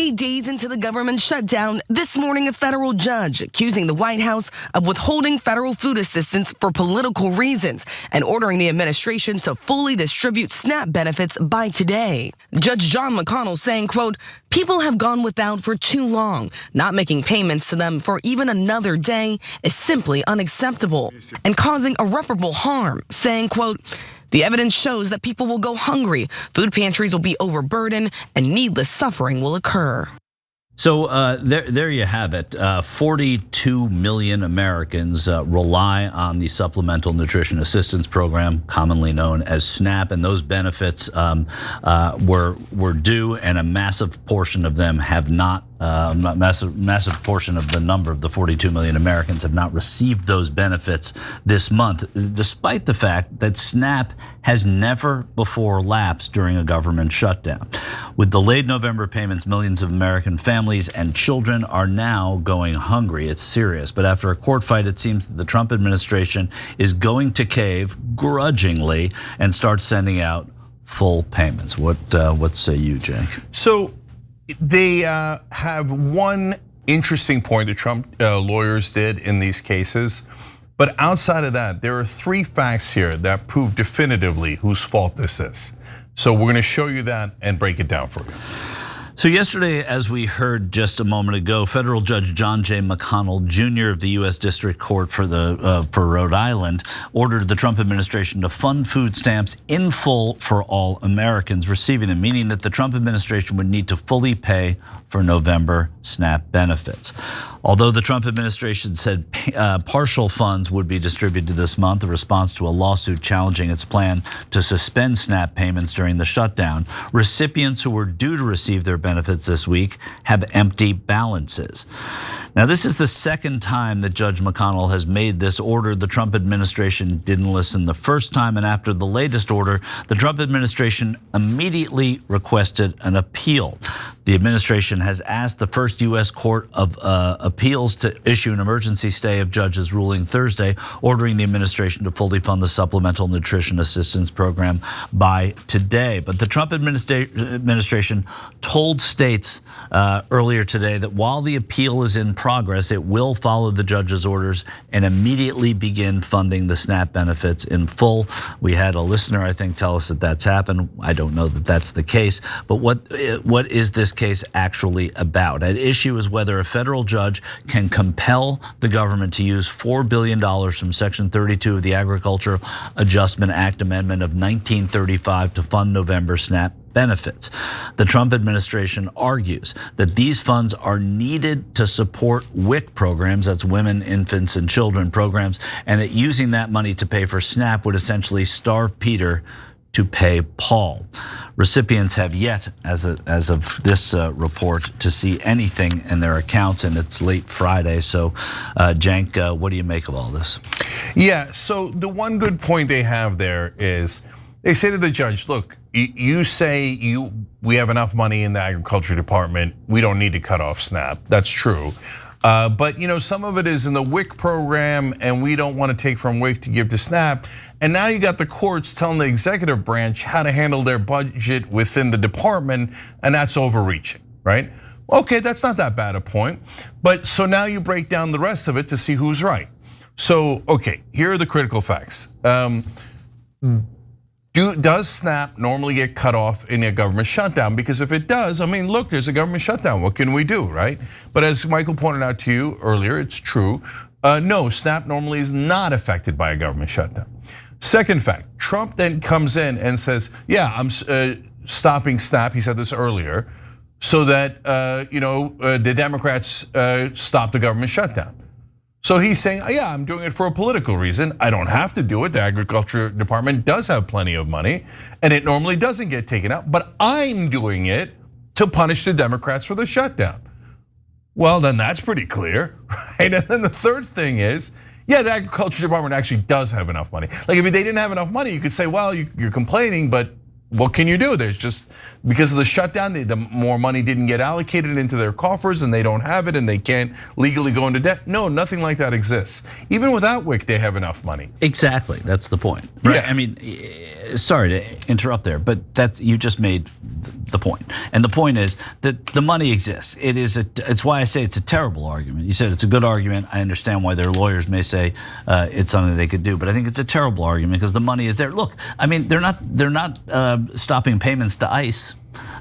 48 days into the government shutdown, this morning a federal judge accusing the White House of withholding federal food assistance for political reasons and ordering the administration to fully distribute SNAP benefits by today. Judge John McConnell saying, quote, "People have gone without for too long. Not making payments to them for even another day is simply unacceptable and causing irreparable harm," saying, quote, "The evidence shows that people will go hungry, food pantries will be overburdened, and needless suffering will occur." So there you have it. 42 million Americans rely on the Supplemental Nutrition Assistance Program, commonly known as SNAP, and those benefits were due, and a massive portion of them have not. Massive portion of the number of the 42 million Americans have not received those benefits this month, despite the fact that SNAP has never before lapsed during a government shutdown. With delayed November payments, millions of American families and children are now going hungry. It's serious. But after a court fight, it seems that the Trump administration is going to cave grudgingly and start sending out full payments. What say you, Jake? So they have one interesting point that Trump lawyers did in these cases. But outside of that, there are three facts here that prove definitively whose fault this is. So we're gonna show you that and break it down for you. So yesterday, as we heard just a moment ago, federal judge John J. McConnell Jr. of the U.S. District Court for Rhode Island ordered the Trump administration to fund food stamps in full for all Americans receiving them, meaning that the Trump administration would need to fully pay for November SNAP benefits. Although the Trump administration said partial funds would be distributed this month, a response to a lawsuit challenging its plan to suspend SNAP payments during the shutdown, recipients who were due to receive their benefits this week have empty balances. Now, this is the second time that Judge McConnell has made this order. The Trump administration didn't listen the first time, and after the latest order, the Trump administration immediately requested an appeal. The administration has asked the first U.S. Court of Appeals to issue an emergency stay of judge's ruling Thursday, ordering the administration to fully fund the Supplemental Nutrition Assistance Program by today. But the Trump administration told states earlier today that while the appeal is in progress, it will follow the judge's orders and immediately begin funding the SNAP benefits in full. We had a listener, I think, tell us that that's happened. I don't know that that's the case, but what is this case actually about? At issue is whether a federal judge can compel the government to use $4 billion from Section 32 of the Agricultural Adjustment Act Amendment of 1935 to fund November SNAP benefits. The Trump administration argues that these funds are needed to support WIC programs, that's women, infants, and children programs, and that using that money to pay for SNAP would essentially starve Peter to pay Paul. Recipients have yet, as of this report, to see anything in their accounts, and it's late Friday. So, Cenk, what do you make of all this? Yeah, so the one good point they have there is they say to the judge, look, you say we have enough money in the agriculture department, we don't need to cut off SNAP. That's true. But some of it is in the WIC program, and we don't want to take from WIC to give to SNAP. And now you got the courts telling the executive branch how to handle their budget within the department, and that's overreaching, right? Okay, that's not that bad a point. But so now you break down the rest of it to see who's right. So, okay, here are the critical facts. Does SNAP normally get cut off in a government shutdown? Because if it does, I mean, look, there's a government shutdown. What can we do, right? But as Michael pointed out to you earlier, it's true. No, SNAP normally is not affected by a government shutdown. Second fact, Trump then comes in and says, yeah, I'm stopping SNAP, he said this earlier, so that the Democrats stop the government shutdown. So he's saying, yeah, I'm doing it for a political reason. I don't have to do it. The Agriculture Department does have plenty of money, and it normally doesn't get taken out, but I'm doing it to punish the Democrats for the shutdown. Well, then that's pretty clear, right? And then the third thing is, yeah, the Agriculture Department actually does have enough money. Like if they didn't have enough money, you could say, well, you're complaining, but what can you do? There's just, because of the shutdown, the more money didn't get allocated into their coffers and they don't have it and they can't legally go into debt. No, nothing like that exists. Even without WIC, they have enough money. Exactly, that's the point. Right? Yeah. I mean, sorry to interrupt there, but you just made the point. And the point is that the money exists. It's why I say it's a terrible argument. You said it's a good argument. I understand why their lawyers may say it's something they could do, but I think it's a terrible argument because the money is there. Look, I mean, they're not stopping payments to ICE.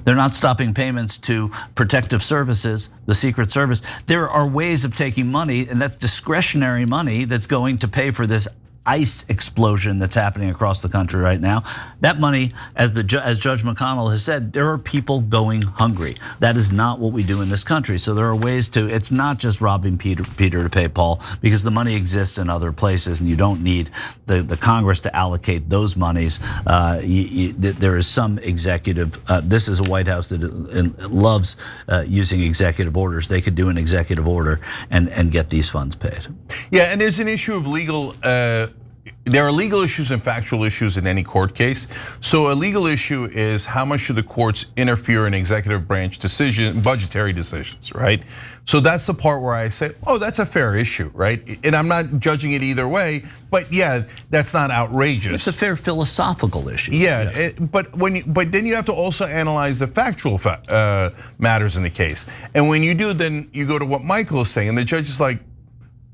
They're not stopping payments to protective services, the Secret Service. There are ways of taking money, and that's discretionary money that's going to pay for this ICE explosion that's happening across the country right now. That money, as Judge McConnell has said, there are people going hungry. That is not what we do in this country. So there are ways to, it's not just robbing Peter to pay Paul, because the money exists in other places and you don't need the Congress to allocate those monies. There is some executive, this is a White House that loves using executive orders. They could do an executive order and get these funds paid. Yeah, and there's an issue of legal, there are legal issues and factual issues in any court case. So a legal issue is how much should the courts interfere in executive branch budgetary decisions, right? So that's the part where I say, oh, that's a fair issue, right? And I'm not judging it either way, but yeah, that's not outrageous. It's a fair philosophical issue. Yeah, yes. but then you have to also analyze the factual matters in the case. And when you do, then you go to what Michael is saying, and the judge is like,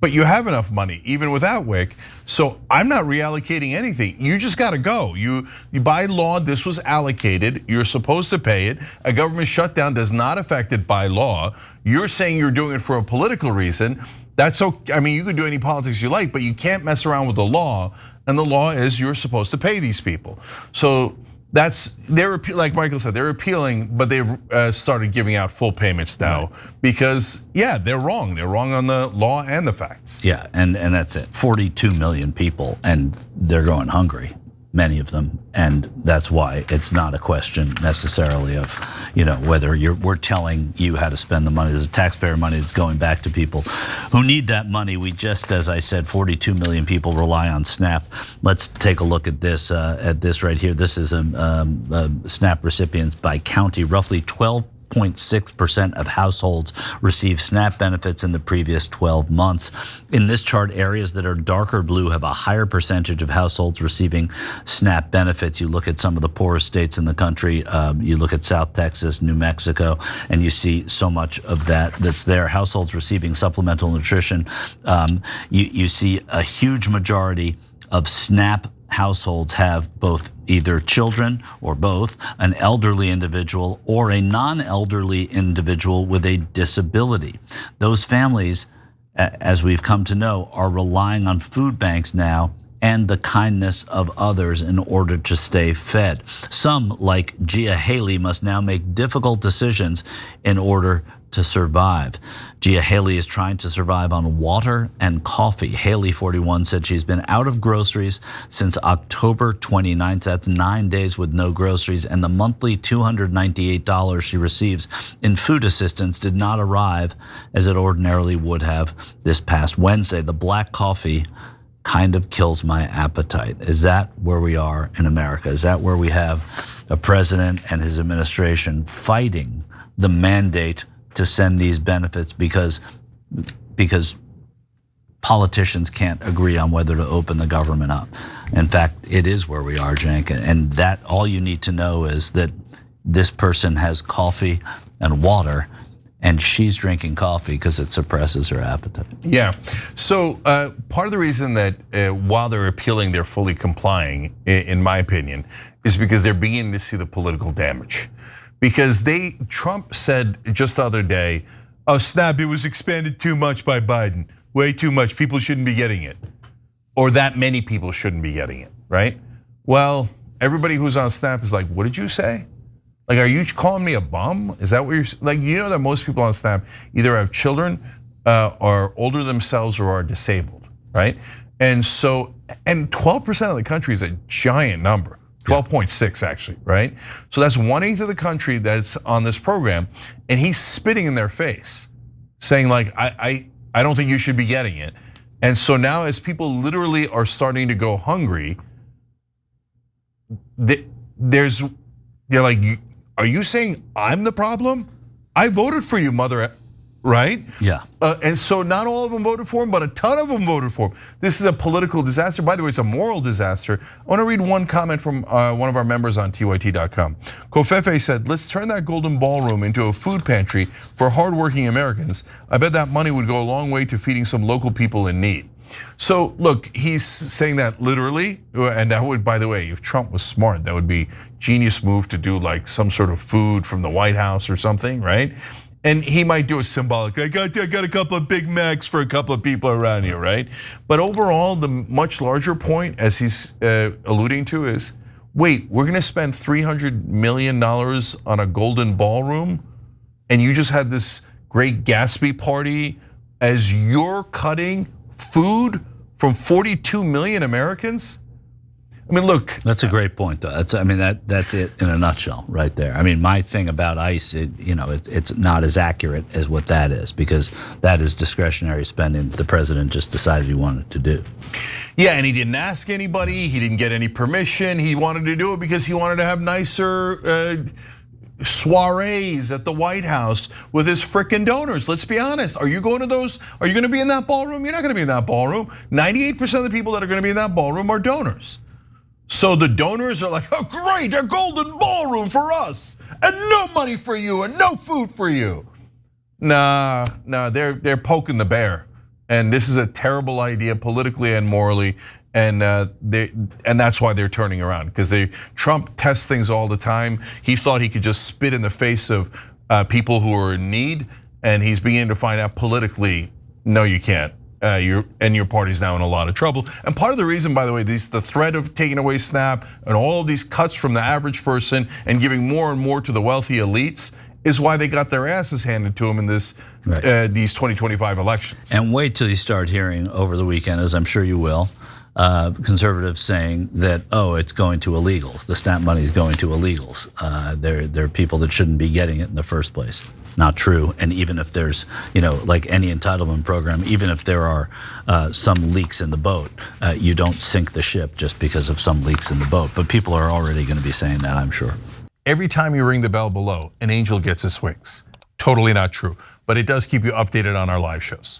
but you have enough money, even without WIC, so I'm not reallocating anything. You just gotta go. You by law, this was allocated, you're supposed to pay it. A government shutdown does not affect it by law. You're saying you're doing it for a political reason. That's okay. I mean, you can do any politics you like, but you can't mess around with the law. And the law is you're supposed to pay these people. So they're like Michael said, they're appealing, but they've started giving out full payments now, right? Because yeah, they're wrong. They're wrong on the law and the facts. Yeah, and that's it. 42 million people, and they're going hungry, many of them, and that's why it's not a question necessarily of, whether we're telling you how to spend the money. There's taxpayer money that's going back to people who need that money. We just, as I said, 42 million people rely on SNAP. Let's take a look at this right here. This is SNAP recipients by county. Roughly 12.6% of households receive SNAP benefits in the previous 12 months. In this chart, areas that are darker blue have a higher percentage of households receiving SNAP benefits. You look at some of the poorest states in the country, you look at South Texas, New Mexico, and you see so much of that's there. Households receiving supplemental nutrition, you see a huge majority of SNAP households have both either children or both, an elderly individual or a non-elderly individual with a disability. Those families, as we've come to know, are relying on food banks now and the kindness of others in order to stay fed. Some, like Gia Haley, must now make difficult decisions in order to survive. Gia Haley is trying to survive on water and coffee. Haley, 41, said she's been out of groceries since October 29th. That's 9 days with no groceries, and the monthly $298 she receives in food assistance did not arrive as it ordinarily would have this past Wednesday. The black coffee kind of kills my appetite. Is that where we are in America? Is that where we have a president and his administration fighting the mandate to send these benefits because politicians can't agree on whether to open the government up? In fact, it is where we are, Cenk, and that all you need to know is that this person has coffee and water, and she's drinking coffee because it suppresses her appetite. Yeah, so part of the reason that while they're appealing, they're fully complying, in my opinion, is because they're beginning to see the political damage. Because Trump said just the other day, oh, SNAP, it was expanded too much by Biden, way too much, people shouldn't be getting it. Or that many people shouldn't be getting it, right? Well, everybody who's on SNAP is like, what did you say? Like, are you calling me a bum? Is that what you're like? You know that most people on SNAP either have children, are older themselves, or are disabled, right? And 12% of the country is a giant number. 12.6 actually, right? So that's 1/8 of the country that's on this program, and he's spitting in their face, saying like, I don't think you should be getting it. And so now, as people literally are starting to go hungry, there's They're like, are you saying I'm the problem? I voted for you, mother, right? Yeah. And so not all of them voted for him, but a ton of them voted for him. This is a political disaster. By the way, it's a moral disaster. I want to read one comment from one of our members on TYT.com. Kofefe said, let's turn that golden ballroom into a food pantry for hardworking Americans. I bet that money would go a long way to feeding some local people in need. So look, he's saying that literally, and that would, by the way, if Trump was smart, that would be genius move to do like some sort of food from the White House or something, right? And he might do a symbolic, I got a couple of Big Macs for a couple of people around here, right? But overall, the much larger point, as he's alluding to, is, wait, we're gonna spend $300 million on a golden ballroom, and you just had this great Gatsby party as you're cutting food from 42 million Americans? I mean, look. That's a great point, though. That's it in a nutshell, right there. I mean, my thing about ICE, it's not as accurate as what that is, because that is discretionary spending the president just decided he wanted to do. Yeah, and he didn't ask anybody. He didn't get any permission. He wanted to do it because he wanted to have nicer soirees at the White House with his frickin' donors. Let's be honest. Are you going to those? Are you going to be in that ballroom? You're not going to be in that ballroom. 98% of the people that are going to be in that ballroom are donors. So the donors are like, oh great, a golden ballroom for us, and no money for you, and no food for you. Nah, they're poking the bear, and this is a terrible idea politically and morally, and that's why they're turning around, because Trump tests things all the time. He thought he could just spit in the face of people who are in need, and he's beginning to find out politically, no, you can't. Your party's now in a lot of trouble. And part of the reason, by the way, the threat of taking away SNAP and all of these cuts from the average person and giving more and more to the wealthy elites is why they got their asses handed to them in these 2025 elections. And wait till you start hearing over the weekend, as I'm sure you will, conservatives saying that, oh, it's going to illegals. The SNAP money is going to illegals. They're people that shouldn't be getting it in the first place. Not true. And even if there's, like any entitlement program, even if there are some leaks in the boat, you don't sink the ship just because of some leaks in the boat. But people are already going to be saying that, I'm sure. Every time you ring the bell below, an angel gets his wings. Totally not true, but it does keep you updated on our live shows.